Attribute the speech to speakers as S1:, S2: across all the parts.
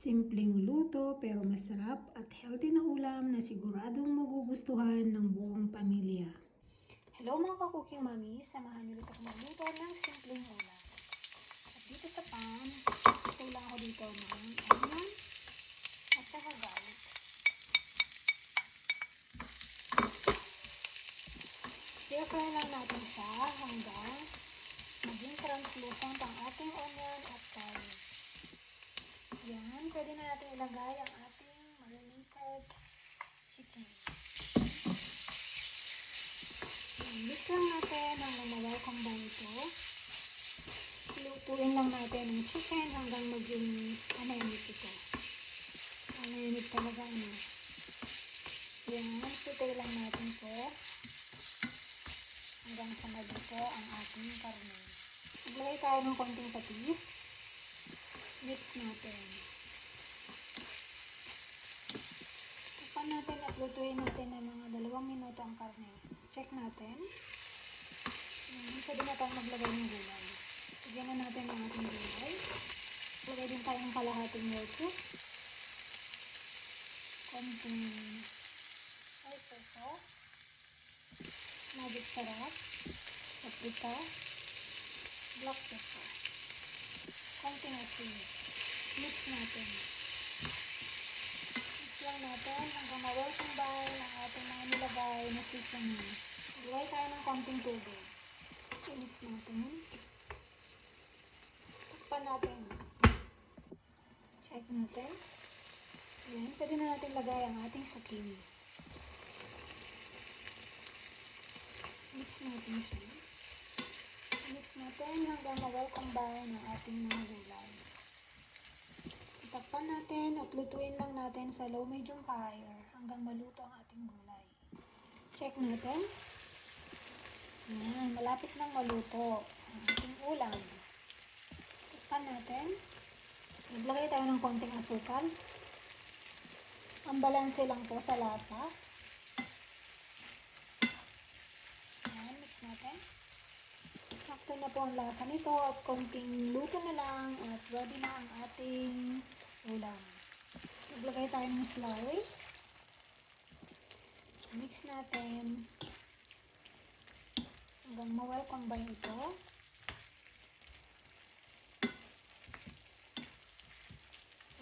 S1: Simpleng luto pero masarap at healthy na ulam na siguradong magugustuhan ng buong pamilya. Hello mga ka-cooking mami, samahan niyo ako magluto ng simpleng ulam. At dito sa pan, kulang ako dito ng onion at saka garlic. Stir-fry lang natin siya hanggang maging translucent ang ating onion at garlic. Yan, pwede na natin ilagay ang ating marinated chicken. Mix lang natin hanggang ma-combine ito. Lutuin lang natin ang chicken hanggang maging anayamit ito. Anayamit talaga ano. Yan, sutay lang natin ito hanggang sa maluto ang ating karne. Maglagay tayo ng konting patis. Mix natin. Tapan natin at lutuin natin ng mga 2 minuto ang karne. Check natin. Pwede na tayong maglagay ng gulay. Lagyan na natin ang ating gulay. Lagay din tayo ng kalahating lettuce. Konting oyster sauce. Magic sarap. Paprika. Black pepper. Konting asin. Mix natin. Mix lang natin hanggang ma-combine ang ating mga nilagay na seasoning. Ilagay tayo ng konting tubig. Mix natin. Takpan natin. Check natin. Ayan, pwede na natin lagay ang ating zucchini. Mix natin siya. Mix natin hanggang ma-combine ang ating mga gulay. Itakpan natin at lutuin lang natin sa low-medium fire hanggang maluto ang ating gulay. Check natin. Ayan, malapit nang maluto ang ating ulam. Itakpan natin. Maglagay tayo ng konting asukal. Ang balanse lang po sa lasa. Ayan, mix natin. Sakto na po ang lasa nito at konting luto na lang at ready na ang ating ulam. Maglagay tayo ng celery. Mix natin hanggang ma-combine ito.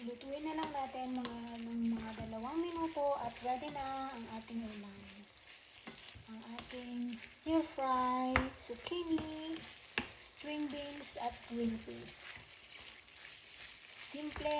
S1: Lutuin na lang natin ng mga 2 minuto at ready na ang ating ulam. Ang ating stir-fry, zucchini, string beans at green peas. Simple